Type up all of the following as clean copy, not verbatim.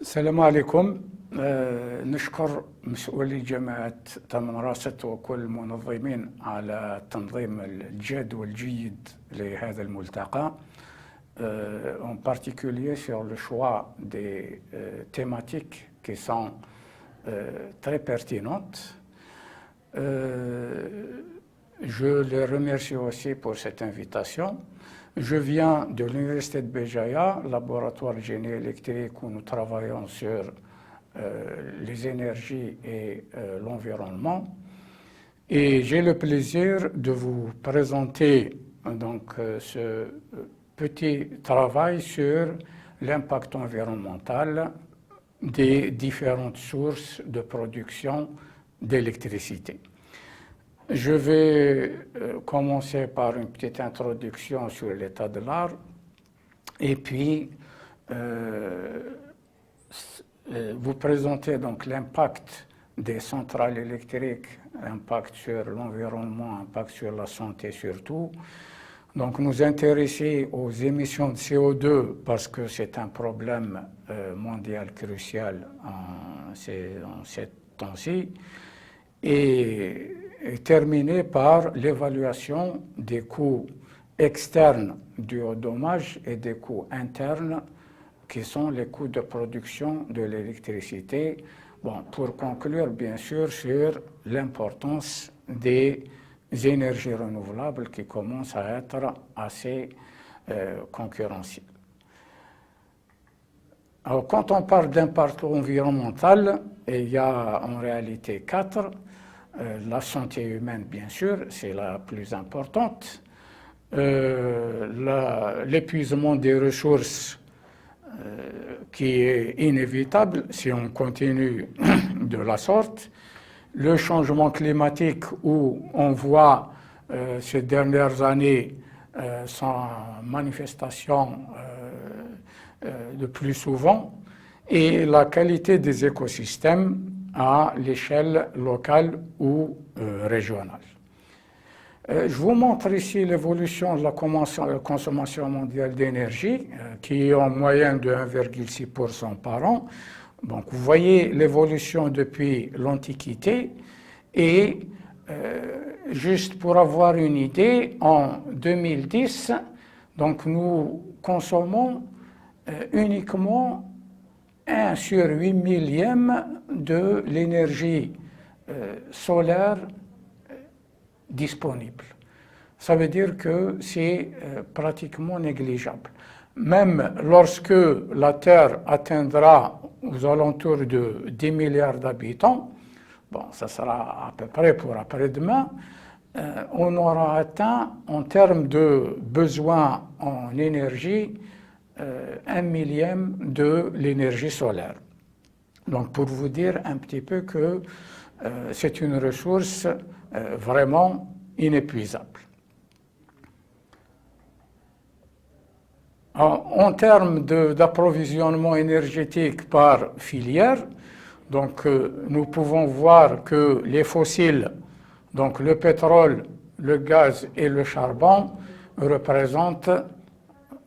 السلام عليكم. نشكر مسؤولي جامعة تمنراست وكل المنظمين على التنظيم الجاد والجيد لهذا الملتقى, en particulier sur le choix des thématiques qui sont très pertinentes. Je les remercie aussi pour cette invitation. Je viens de l'Université de Béjaïa, laboratoire de génie électrique où nous travaillons sur les énergies et l'environnement. Et j'ai le plaisir de vous présenter donc ce petit travail sur l'impact environnemental des différentes sources de production d'électricité. Je vais commencer par une petite introduction sur l'état de l'art et puis vous présenter donc l'impact des centrales électriques, impact sur l'environnement, impact sur la santé surtout. Donc nous intéresser aux émissions de CO2 parce que c'est un problème mondial crucial en ces temps-ci. Et terminer par l'évaluation des coûts externes dus au dommage et des coûts internes qui sont les coûts de production de l'électricité. Bon, pour conclure bien sûr sur l'importance des énergies renouvelables qui commencent à être assez concurrentielles. Alors quand on parle d'impact environnemental, il y a en réalité 4. La santé humaine, bien sûr, c'est la plus importante. L'épuisement des ressources qui est inévitable si on continue de la sorte. Le changement climatique où on voit ces dernières années sans manifestation de plus souvent. Et la qualité des écosystèmes à l'échelle locale ou régionale. Je vous montre ici l'évolution de la consommation mondiale d'énergie, qui est en moyenne de 1,6% par an. Donc vous voyez l'évolution depuis l'Antiquité et juste pour avoir une idée, en 2010, donc nous consommons uniquement 1 sur 8 millième de l'énergie solaire disponible. Ça veut dire que c'est pratiquement négligeable. Même lorsque la Terre atteindra aux alentours de 10 milliards d'habitants, bon, ça sera à peu près pour après-demain, on aura atteint en termes de besoins en énergie 1 millième de l'énergie solaire. Donc pour vous dire un petit peu que c'est une ressource vraiment inépuisable. En termes d'approvisionnement énergétique par filière, donc nous pouvons voir que les fossiles, donc le pétrole, le gaz et le charbon, représentent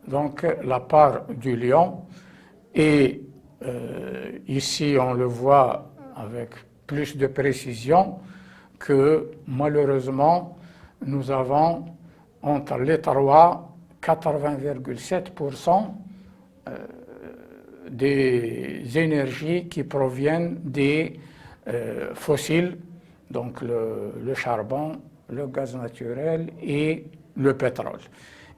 donc la part du lion. Et ici on le voit avec plus de précision que malheureusement nous avons entre les trois 80,7% des énergies qui proviennent des fossiles, donc le charbon, le gaz naturel et le pétrole.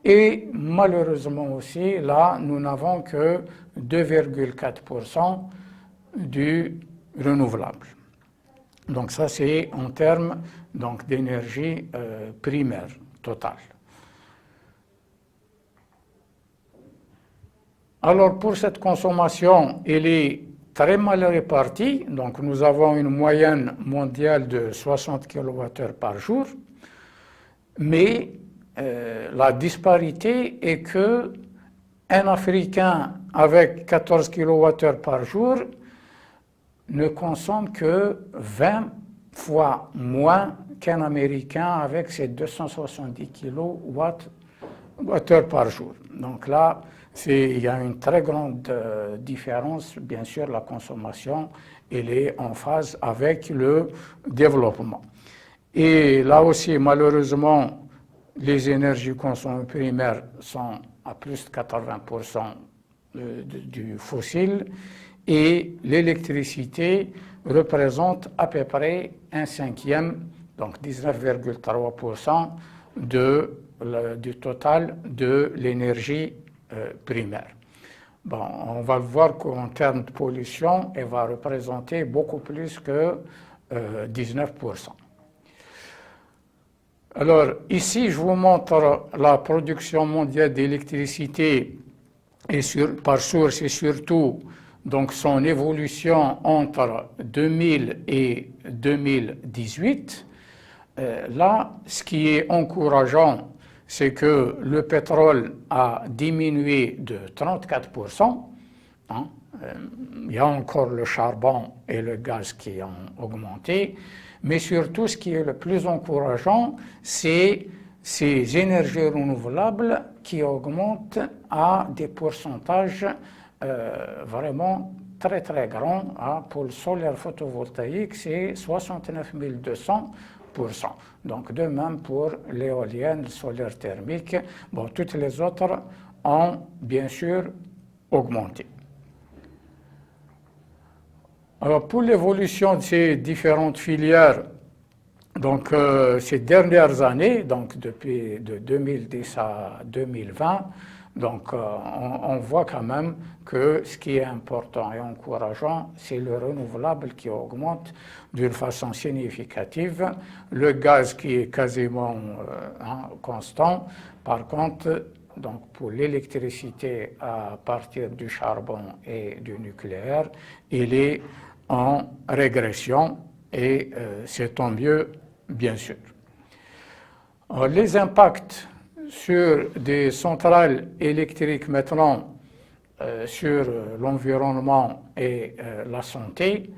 Et malheureusement aussi, là, nous n'avons que 2,4% du renouvelable. Donc ça, c'est en termes d'énergie primaire totale. Alors pour cette consommation, elle est très mal répartie. Donc nous avons une moyenne mondiale de 60 kWh par jour, mais la disparité est que un Africain avec 14 kWh par jour ne consomme que 20 fois moins qu'un Américain avec ses 270 kWh par jour. Donc là, il y a une très grande différence. Bien sûr, la consommation, elle est en phase avec le développement. Et là aussi, malheureusement, les énergies consommées primaires sont à plus de 80% du fossile et l'électricité représente à peu près un cinquième, donc 19,3% du total de l'énergie primaire. Bon, on va voir qu'en termes de pollution, elle va représenter beaucoup plus que 19%. Alors, ici, je vous montre la production mondiale d'électricité par source et surtout donc, son évolution entre 2000 et 2018. Là, ce qui est encourageant, c'est que le pétrole a diminué de 34%. Il y a encore le charbon et le gaz qui ont augmenté. Mais surtout, ce qui est le plus encourageant, c'est ces énergies renouvelables qui augmentent à des pourcentages vraiment très très grands. Pour le solaire photovoltaïque, c'est 69 200%. Donc de même pour l'éolienne, le solaire thermique, bon, toutes les autres ont bien sûr augmenté. Alors pour l'évolution de ces différentes filières, donc ces dernières années, donc depuis de 2010 à 2020, donc on voit quand même que ce qui est important et encourageant, c'est le renouvelable qui augmente d'une façon significative, le gaz qui est quasiment constant. Par contre, donc pour l'électricité à partir du charbon et du nucléaire, il est en régression et c'est tant mieux, bien sûr. Alors, les impacts sur des centrales électriques maintenant sur l'environnement et la santé.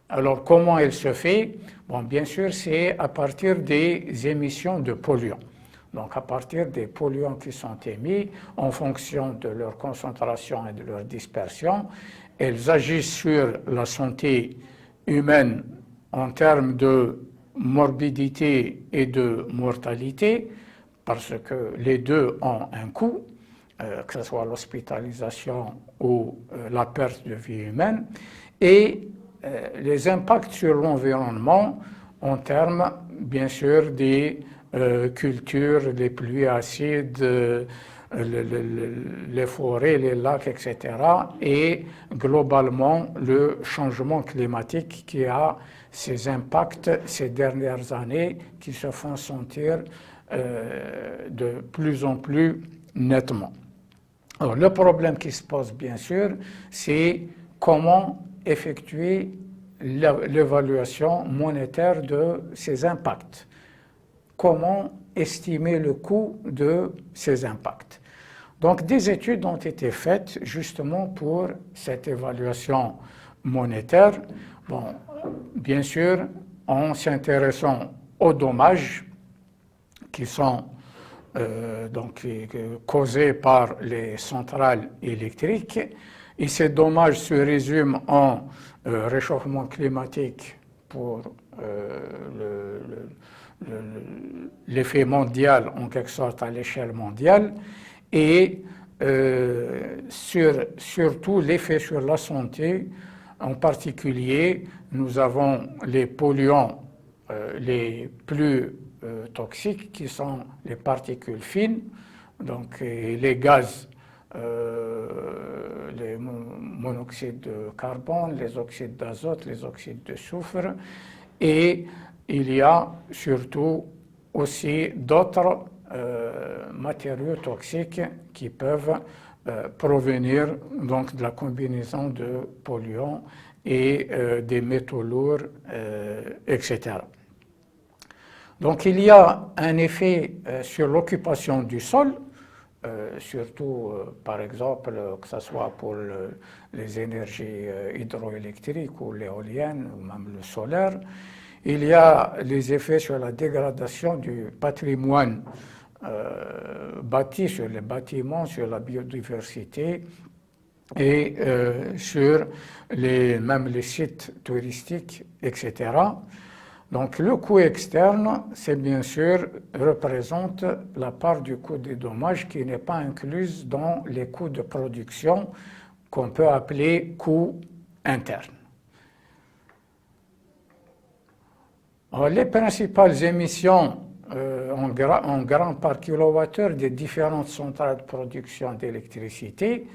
Alors comment elle se fait? Bon, bien sûr, c'est à partir des émissions de polluants. Donc à partir des polluants qui sont émis en fonction de leur concentration et de leur dispersion, elles agissent sur la santé humaine en termes de morbidité et de mortalité, parce que les deux ont un coût, que ce soit l'hospitalisation ou la perte de vie humaine, et les impacts sur l'environnement en termes, bien sûr, des cultures, les pluies acides, les forêts, les lacs, etc. Et globalement, le changement climatique qui a ces impacts ces dernières années qui se font sentir de plus en plus nettement. Alors, le problème qui se pose, bien sûr, c'est comment effectuer l'évaluation monétaire de ces impacts. Comment estimer le coût de ces impacts. Donc, des études ont été faites justement pour cette évaluation monétaire. Bon, bien sûr, en s'intéressant aux dommages qui sont causés par les centrales électriques. Et ces dommages se résument en réchauffement climatique pour l'effet mondial, en quelque sorte à l'échelle mondiale, et surtout l'effet sur la santé. En particulier, nous avons les polluants les plus toxiques, qui sont les particules fines, donc les gaz, les monoxydes de carbone, les oxydes d'azote, les oxydes de soufre, et il y a surtout aussi d'autres matériaux toxiques qui peuvent provenir donc de la combinaison de polluants et des métaux lourds, etc. Donc il y a un effet sur l'occupation du sol, surtout par exemple que ce soit pour les énergies hydroélectriques ou l'éolienne ou même le solaire. Il y a les effets sur la dégradation du patrimoine bâti sur les bâtiments, sur la biodiversité et sur même les sites touristiques, etc. Donc le coût externe, c'est bien sûr, représente la part du coût des dommages qui n'est pas incluse dans les coûts de production qu'on peut appeler coût interne. Alors, les principales émissions en gramme par kilowattheure des différentes centrales de production d'électricité,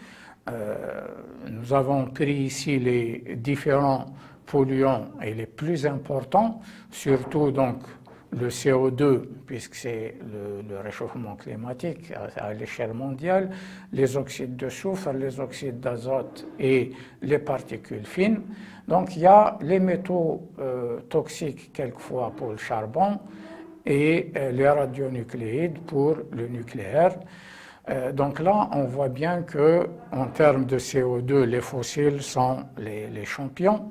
nous avons pris ici les différents polluants et les plus importants, surtout donc le CO2, puisque c'est le réchauffement climatique à l'échelle mondiale, les oxydes de soufre, les oxydes d'azote et les particules fines. Donc il y a les métaux toxiques quelquefois pour le charbon et les radionucléides pour le nucléaire. Donc là, on voit bien qu'en termes de CO2, les fossiles sont les champions,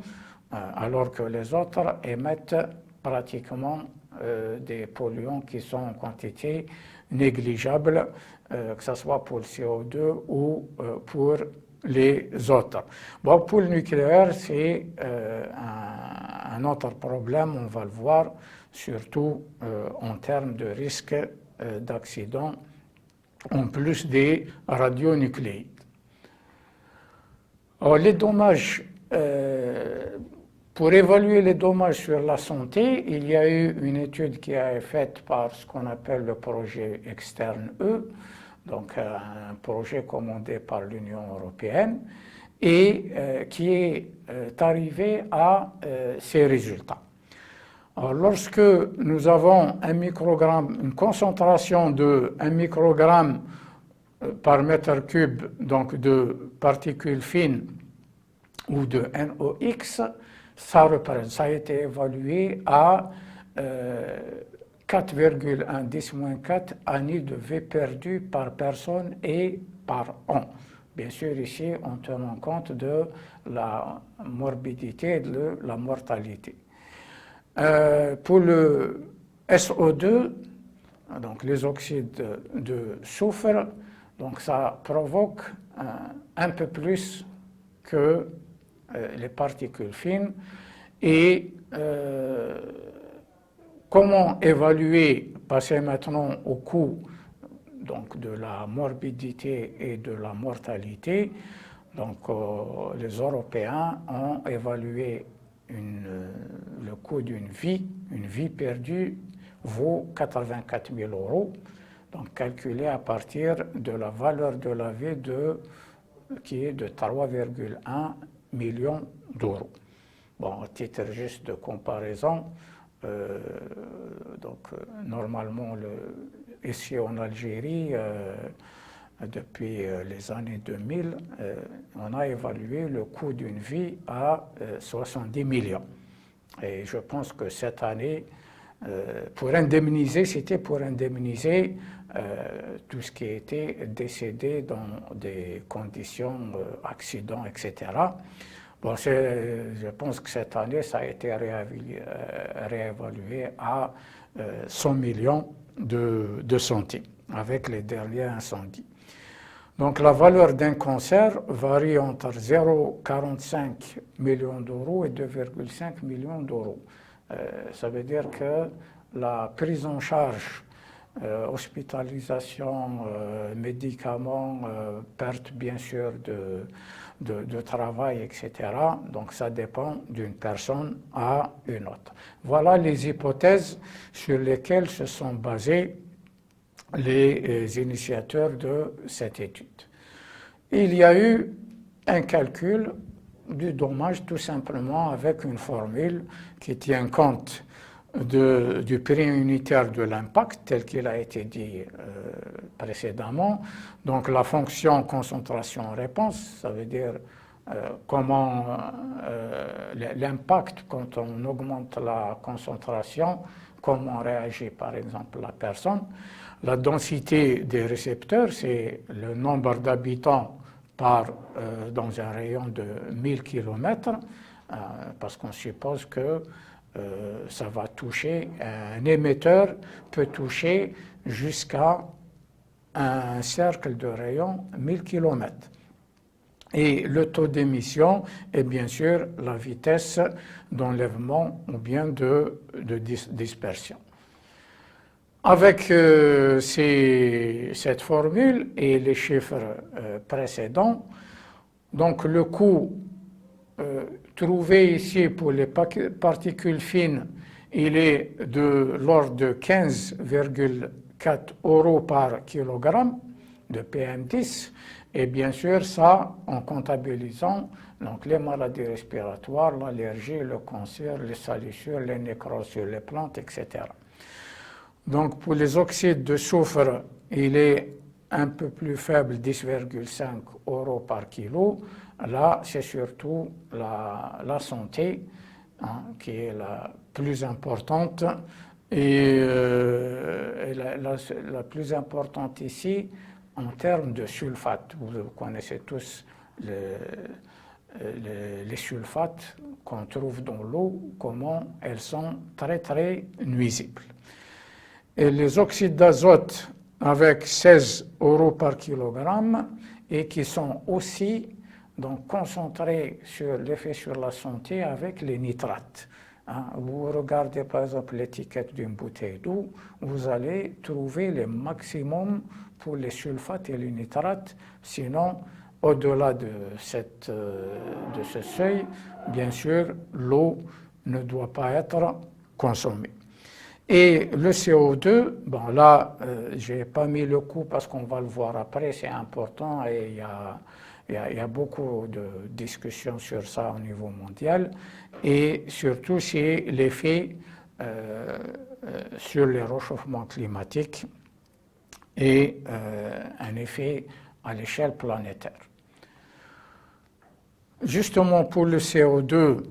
alors que les autres émettent pratiquement des polluants qui sont en quantité négligeable, que ce soit pour le CO2 ou pour les autres. Bon, pour le nucléaire, c'est un autre problème, on va le voir, surtout en termes de risque d'accident, en plus des radionucléides. Alors, les dommages, pour évaluer les dommages sur la santé, il y a eu une étude qui a été faite par ce qu'on appelle le projet externe E, donc un projet commandé par l'Union européenne, et qui est arrivé à ces résultats. Alors, lorsque nous avons un microgramme, une concentration de 1 microgramme par mètre cube donc de particules fines ou de NOx, ça a été évalué à 4,1 10-4 années de vie perdue par personne et par an. Bien sûr, ici, en tenant compte de la morbidité et de la mortalité. Pour le SO2, donc les oxydes de soufre, donc ça provoque un peu plus que les particules fines. Et comment évaluer, passer maintenant au coût donc, de la morbidité et de la mortalité. Donc les Européens ont évalué le coût d'une vie. Une vie perdue vaut 84 000 €, donc calculé à partir de la valeur de la vie qui est de 3,1 millions d'euros. Bon, à titre juste de comparaison, normalement, ici en Algérie, depuis les années 2000, on a évalué le coût d'une vie à 70 millions. Et je pense que cette année, c'était pour indemniser tout ce qui était décédé dans des conditions, accidents, etc. Bon, je pense que cette année, ça a été réévalué à 100 millions de centimes avec les derniers incendies. Donc la valeur d'un cancer varie entre 0,45 millions d'euros et 2,5 millions d'euros. Ça veut dire que la prise en charge, hospitalisation, médicaments, perte bien sûr de travail, etc. Donc ça dépend d'une personne à une autre. Voilà les hypothèses sur lesquelles se sont basés les initiateurs de cette étude. Il y a eu un calcul du dommage tout simplement avec une formule qui tient compte du prix unitaire de l'impact tel qu'il a été dit précédemment. Donc la fonction concentration-réponse, ça veut dire comment l'impact quand on augmente la concentration, comment réagit par exemple la personne. La densité des récepteurs, c'est le nombre d'habitants dans un rayon de 1000 km, parce qu'on suppose que ça va toucher, un émetteur peut toucher jusqu'à un cercle de rayon 1000 km. Et le taux d'émission est bien sûr la vitesse d'enlèvement ou bien de dispersion. Avec cette formule et les chiffres précédents, donc le coût trouvé ici pour les particules fines, il est de l'ordre de 15,4 € par kilogramme de PM10. Et bien sûr, ça en comptabilisant donc, les maladies respiratoires, l'allergie, le cancer, les salissures, les nécroses sur les plantes, etc. Donc pour les oxydes de soufre, il est un peu plus faible, 10,5 € par kilo. Là, c'est surtout la santé qui est la plus importante. Et la plus importante ici, en termes de sulfate. Vous connaissez tous les sulfates qu'on trouve dans l'eau, comment elles sont très très nuisibles. Et les oxydes d'azote avec 16 € par kilogramme et qui sont aussi donc, concentrés sur l'effet sur la santé avec les nitrates. Vous regardez par exemple l'étiquette d'une bouteille d'eau, vous allez trouver le maximum pour les sulfates et les nitrates, sinon au-delà de ce seuil, bien sûr, l'eau ne doit pas être consommée. Et le CO2, bon là, je n'ai pas mis le coup parce qu'on va le voir après, c'est important et il y a beaucoup de discussions sur ça au niveau mondial, et surtout c'est l'effet sur le réchauffement climatique et un effet à l'échelle planétaire. Justement pour le CO2,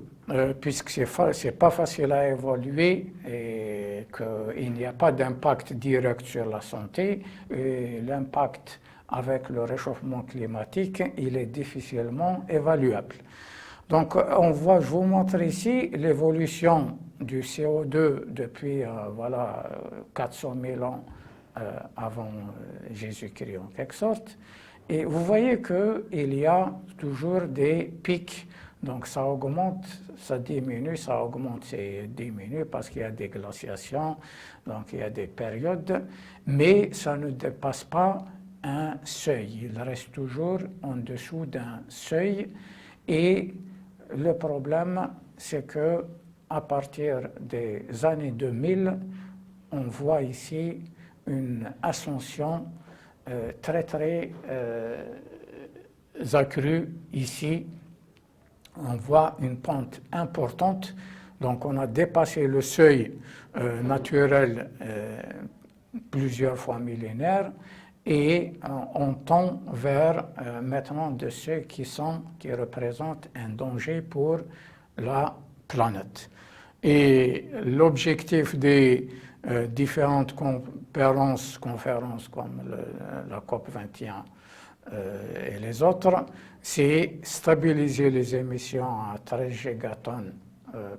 puisque c'est pas facile à évaluer et qu'il n'y a pas d'impact direct sur la santé, l'impact avec le réchauffement climatique, il est difficilement évaluable. Donc, je vous montre ici l'évolution du CO2 depuis 400 000 ans avant Jésus-Christ en quelque sorte. Et vous voyez qu'il y a toujours des pics. Donc, ça augmente, ça diminue, ça augmente, c'est diminue parce qu'il y a des glaciations, donc il y a des périodes, mais ça ne dépasse pas un seuil. Il reste toujours en dessous d'un seuil. Et le problème, c'est que à partir des années 2000, on voit ici une ascension très très accrue ici. On voit une pente importante, donc on a dépassé le seuil naturel plusieurs fois millénaires et on tend vers maintenant de ceux qui représentent un danger pour la planète. Et l'objectif des différentes conférences comme la COP21 et les autres, c'est stabiliser les émissions à 13 gigatonnes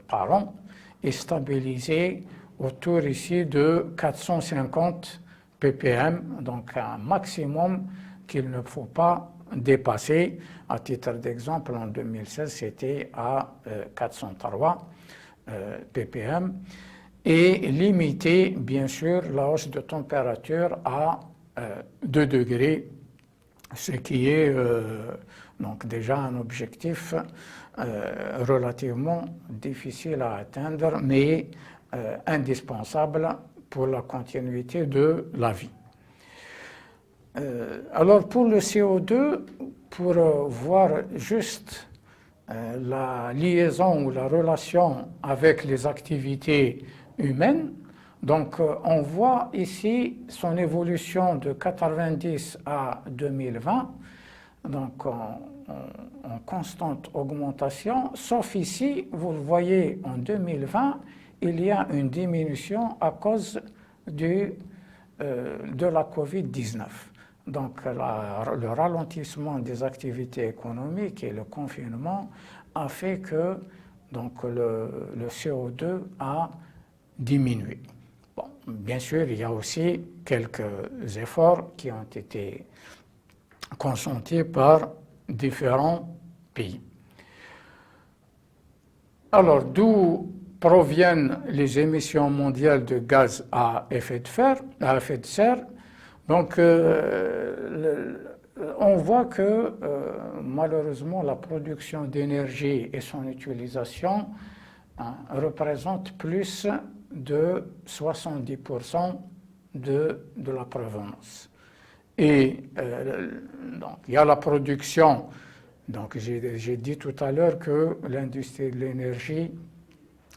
par an et stabiliser autour ici de 450 ppm, donc un maximum qu'il ne faut pas dépasser. À titre d'exemple, en 2016, c'était à 403 ppm. Et limiter, bien sûr, la hausse de température à 2 degrés, ce qui est donc déjà un objectif relativement difficile à atteindre, mais indispensable pour la continuité de la vie. Alors pour le CO2, pour voir juste la liaison ou la relation avec les activités humaines, donc on voit ici son évolution de 90 à 2020, donc en constante augmentation, sauf ici, vous le voyez en 2020, il y a une diminution à cause de la Covid-19. Donc le ralentissement des activités économiques et le confinement a fait que donc le CO2 a diminué. Bon, bien sûr, il y a aussi quelques efforts qui ont été consentis par différents pays. Alors, d'où proviennent les émissions mondiales de gaz à effet de serre? Donc, on voit que malheureusement la production d'énergie et son utilisation représentent plus de 70% de la provenance. Et donc, il y a la production. Donc, j'ai dit tout à l'heure que l'industrie de l'énergie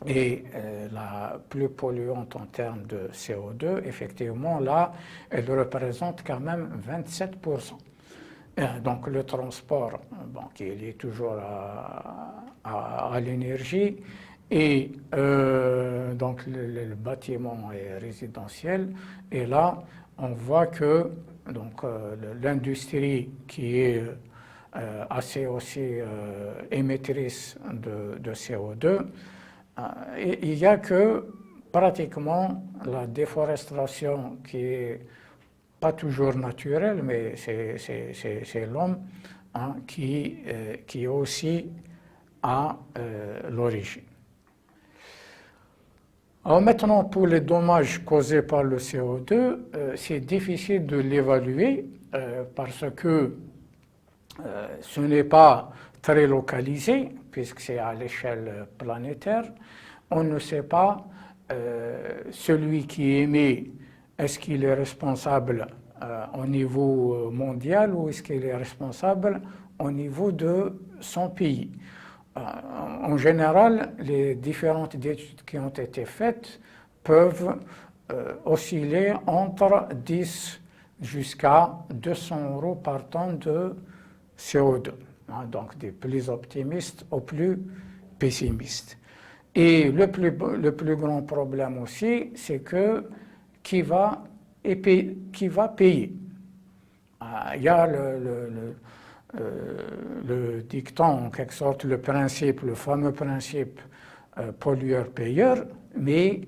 est la plus polluante en termes de CO2. Effectivement, là, elle représente quand même 27%. Donc, le transport, bon, qui est lié toujours à l'énergie, et donc le bâtiment est résidentiel. Et là, on voit que l'industrie qui est assez aussi émettrice de CO2, il n'y a que pratiquement la déforestation qui est pas toujours naturelle, mais c'est l'homme qui aussi a l'origine. Alors maintenant, pour les dommages causés par le CO2, c'est difficile de l'évaluer parce que ce n'est pas très localisé, puisque c'est à l'échelle planétaire. On ne sait pas celui qui émet, est-ce qu'il est responsable au niveau mondial ou est-ce qu'il est responsable au niveau de son pays. En général, les différentes études qui ont été faites peuvent osciller entre 10 jusqu'à 200 € par tonne de CO2, donc des plus optimistes aux plus pessimistes. Et le plus grand problème aussi, c'est que qui va payer. Il y a le dicton, en quelque sorte, le fameux principe pollueur-payeur, mais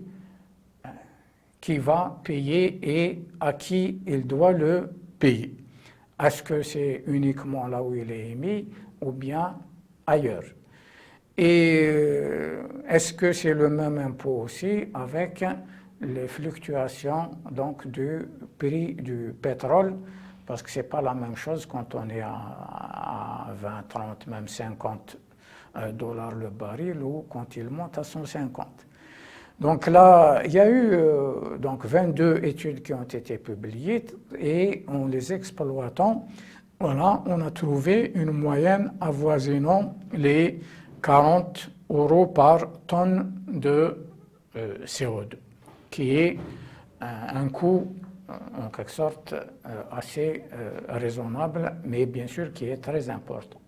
qui va payer et à qui il doit le payer. Est-ce que c'est uniquement là où il est émis ou bien ailleurs? Et est-ce que c'est le même impôt aussi avec les fluctuations donc, du prix du pétrole? Parce que ce n'est pas la même chose quand on est à 20, 30, même 50 $ le baril ou quand il monte à 150. Donc là, il y a eu 22 études qui ont été publiées et en les exploitant, voilà, on a trouvé une moyenne avoisinant les 40 € par tonne de CO2, qui est un coût en quelque sorte assez raisonnable, mais bien sûr qui est très important.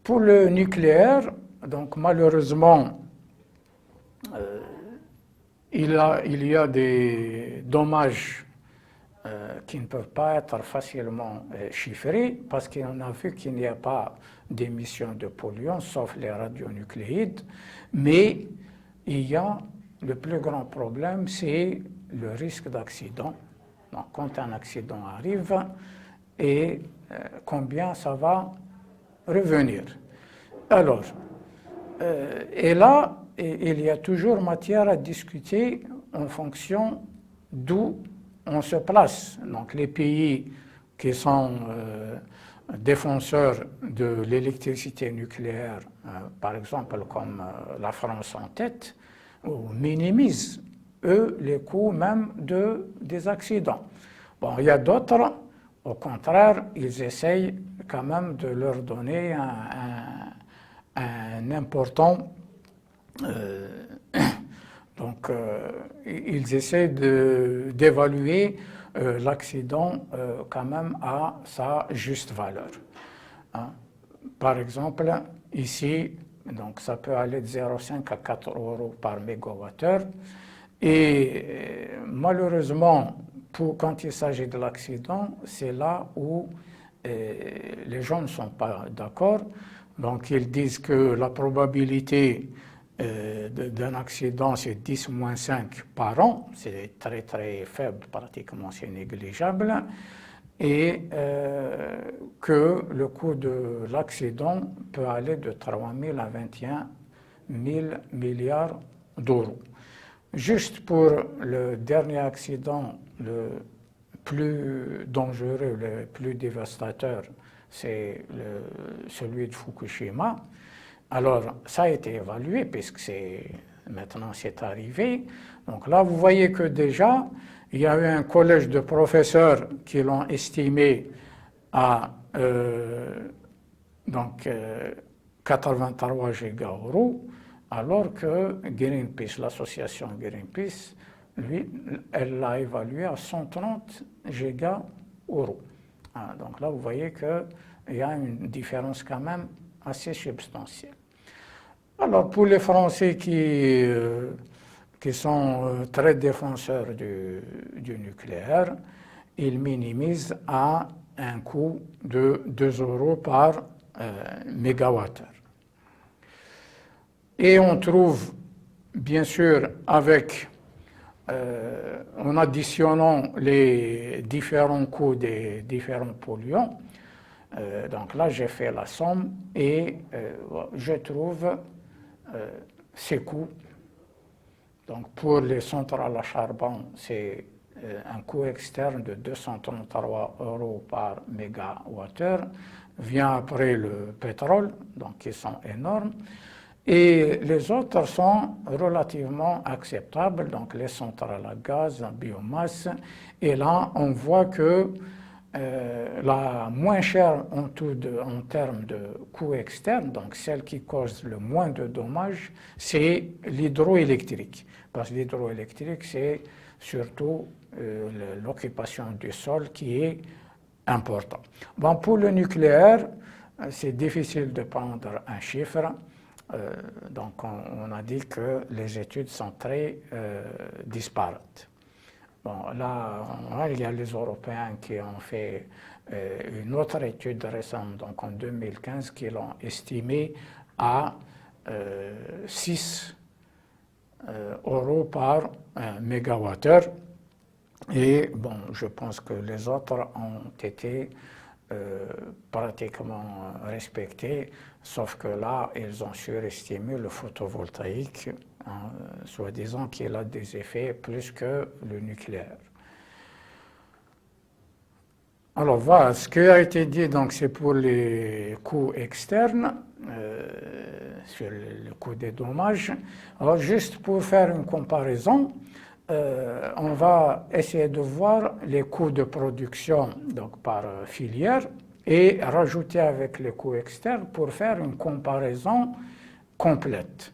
Pour le nucléaire, donc malheureusement, il y a des dommages qui ne peuvent pas être facilement chiffrés parce qu'on a vu qu'il n'y a pas d'émissions de polluants, sauf les radionucléides, mais il y a le plus grand problème, c'est le risque d'accident. Donc, quand un accident arrive, et combien ça va revenir. Alors, et là, il y a toujours matière à discuter en fonction d'où on se place. Donc, les pays qui sont défenseurs de l'électricité nucléaire, par exemple, comme la France en tête, minimisent, eux, les coûts même des accidents. Bon, il y a d'autres, au contraire, ils essayent quand même de leur donner un important... ils essaient d'évaluer l'accident quand même à sa juste valeur. Hein. Par exemple, ici, donc ça peut aller de 0,5 à 4 € par mégawattheure. Et malheureusement, quand il s'agit de l'accident, c'est là où les gens ne sont pas d'accord Donc ils disent que la probabilité d'un accident, c'est 10-5 par an, c'est très très faible, pratiquement c'est négligeable, et que le coût de l'accident peut aller de 3 000 à 21 000 milliards d'euros. Juste pour le dernier accident, le plus dangereux, le plus dévastateur, c'est celui de Fukushima. Alors, ça a été évalué puisque maintenant c'est arrivé. Donc là, vous voyez que déjà, il y a eu un collège de professeurs qui l'ont estimé à 83 gigaeuros, alors que Greenpeace, l'association Greenpeace, lui, elle l'a évalué à 130 gigaeuros. Donc là, vous voyez qu'il y a une différence quand même assez substantielle. Alors, pour les Français qui sont très défenseurs du nucléaire, ils minimisent à un coût de 2 euros par mégawattheure. Et on trouve, bien sûr, en additionnant les différents coûts des différents polluants, donc là j'ai fait la somme et je trouve ces coûts. Donc pour les centrales à charbon, c'est un coût externe de 233 euros par mégawattheure. Vient après le pétrole, donc ils sont énormes. Et les autres sont relativement acceptables, donc les centrales à gaz, en biomasse. Et là, on voit que la moins chère en termes de coût externe, donc celle qui cause le moins de dommages, c'est l'hydroélectrique. Parce que l'hydroélectrique, c'est surtout l'occupation du sol qui est importante. Bon, pour le nucléaire, c'est difficile de prendre un chiffre. Donc on a dit que les études sont très disparates. Bon, là, il y a les Européens qui ont fait une autre étude récente, donc en 2015, qui l'ont estimé à 6 euros par mégawattheure. Et bon, je pense que les autres ont été pratiquement respectés, sauf que là, ils ont surestimé le photovoltaïque, soi-disant qu'il a des effets plus que le nucléaire. Alors voilà, ce qui a été dit, donc, c'est pour les coûts externes, sur le coût des dommages. Alors juste pour faire une comparaison, on va essayer de voir les coûts de production donc, par filière et rajouter avec les coûts externes pour faire une comparaison complète.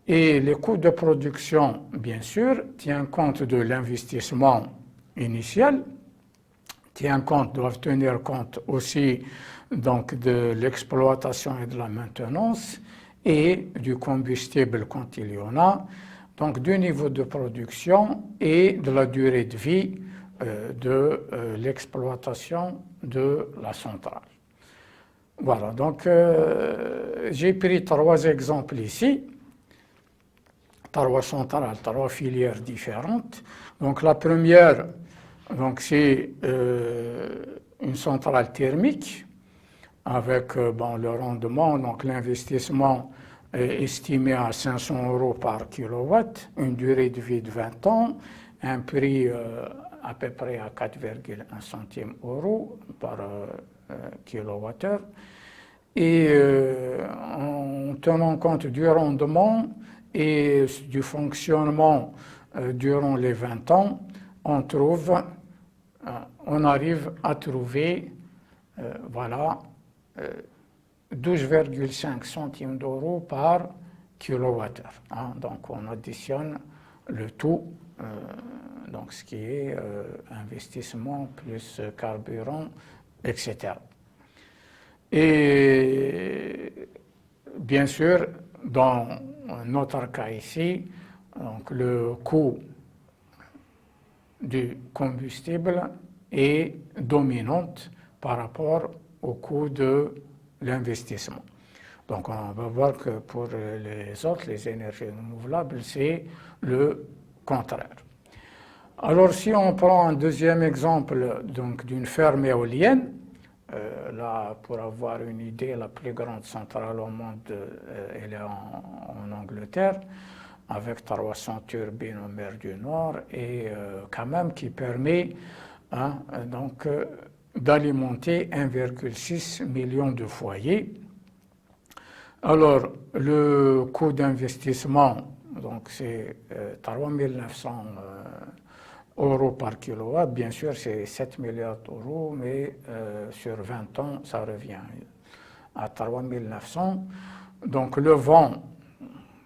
Et les coûts de production, bien sûr, tiennent compte de l'investissement initial, doivent tenir compte aussi donc, de l'exploitation et de la maintenance et du combustible quand il y en a, donc du niveau de production et de la durée de vie de l'exploitation de la centrale. Voilà, donc j'ai pris 3 exemples ici, 3 centrales, 3 filières différentes. Donc la première, donc, c'est une centrale thermique avec le rendement, donc l'investissement est estimé à 500 euros par kilowatt, une durée de vie de 20 ans, un prix à peu près à 4,1 centimes euros par kilowattheure. Et en tenant compte du rendement et du fonctionnement durant les 20 ans, on arrive à trouver 12,5 centimes d'euros par kilowattheure. Donc on additionne le tout, donc ce qui est investissement plus carburant, etc. Et bien sûr, dans notre cas ici, donc le coût du combustible est dominante par rapport au coût de l'investissement. Donc on va voir que pour les autres, les énergies renouvelables, c'est le contraire. Alors si on prend un deuxième exemple donc d'une ferme éolienne, là pour avoir une idée, la plus grande centrale au monde, elle est en Angleterre, avec 300 turbines en mer du Nord et quand même qui permet donc d'alimenter 1,6 million de foyers. Alors, le coût d'investissement, donc c'est 3 900 euros par kilowatt. Bien sûr, c'est 7 milliards d'euros, mais sur 20 ans, ça revient à 3 900. Donc, le vent,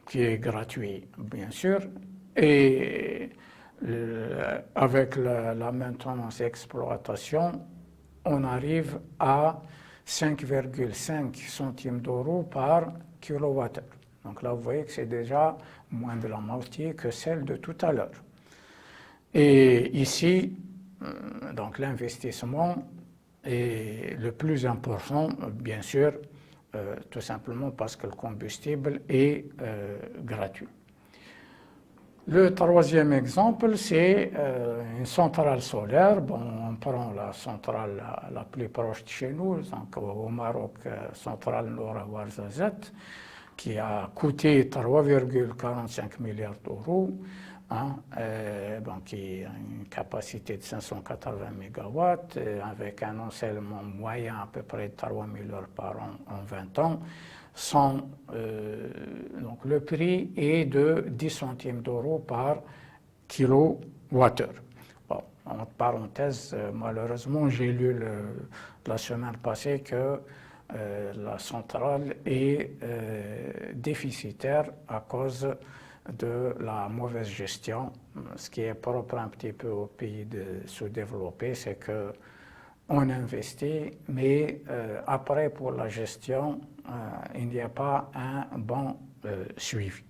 qui est gratuit, bien sûr, et avec la maintenance et exploitation, on arrive à 5,5 centimes d'euros par kilowattheure. Donc là, vous voyez que c'est déjà moins de la moitié que celle de tout à l'heure. Et ici, donc l'investissement est le plus important, bien sûr, tout simplement parce que le combustible est gratuit. Le troisième exemple, c'est une centrale solaire. Bon, on prend la centrale la plus proche de chez nous, donc au Maroc, centrale Noura Ouarzazate, qui a coûté 3,45 milliards d'euros, qui a une capacité de 580 mégawatts, avec un encellement moyen à peu près de 3 000 heures par an en 20 ans. Donc le prix est de 10 centimes d'euros par kilowattheure. Bon, entre parenthèses, malheureusement, j'ai lu la semaine passée que la centrale est déficitaire à cause de la mauvaise gestion. Ce qui est propre un petit peu aux pays sous-développés, c'est que on investit, mais après, pour la gestion, il n'y a pas un bon suivi.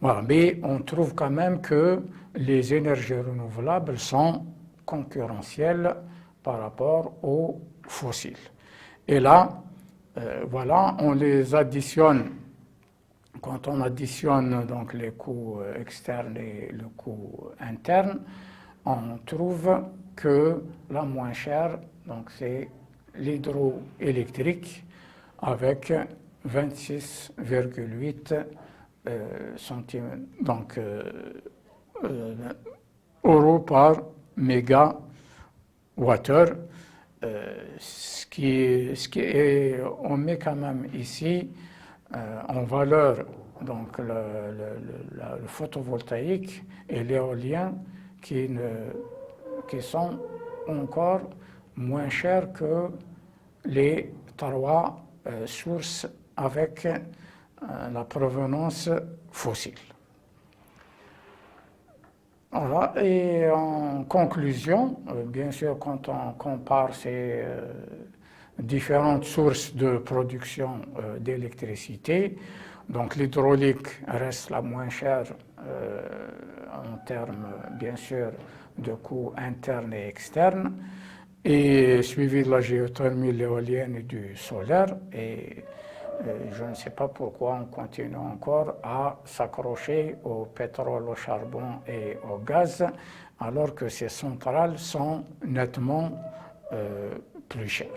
Voilà, mais on trouve quand même que les énergies renouvelables sont concurrentielles par rapport aux fossiles. Et là, voilà, on les additionne. Quand on additionne donc les coûts externes et le coût interne, on trouve que la moins chère, donc c'est l'hydroélectrique avec 26,8 centimes, donc euros par mégawattheure. On met quand même ici en valeur donc le photovoltaïque et l'éolien qui sont encore moins chers que les trois sources avec la provenance fossile. Voilà. Et en conclusion, bien sûr, quand on compare ces différentes sources de production d'électricité, donc l'hydraulique reste la moins chère en termes, bien sûr, de coûts internes et externes, et suivi de la géothermie, l'éolienne et du solaire. Et je ne sais pas pourquoi on continue encore à s'accrocher au pétrole, au charbon et au gaz, alors que ces centrales sont nettement plus chères.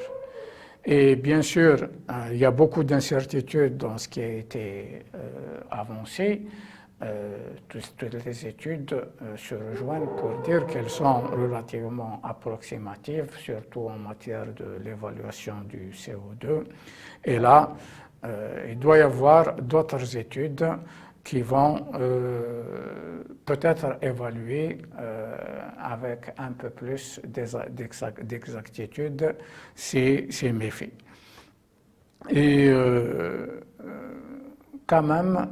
Et bien sûr, il y a beaucoup d'incertitudes dans ce qui a été avancé. Toutes les études se rejoignent pour dire qu'elles sont relativement approximatives, surtout en matière de l'évaluation du CO2. Et là, il doit y avoir d'autres études qui vont peut-être évaluer avec un peu plus d'exactitude ces méfaits. Et quand même,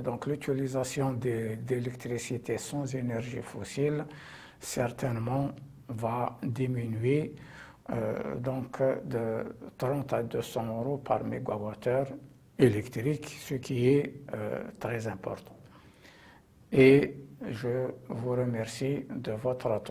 donc l'utilisation d'électricité sans énergie fossile certainement va diminuer donc de 30 à 200 euros par mégawattheure électrique, ce qui est très important. Et je vous remercie de votre attention.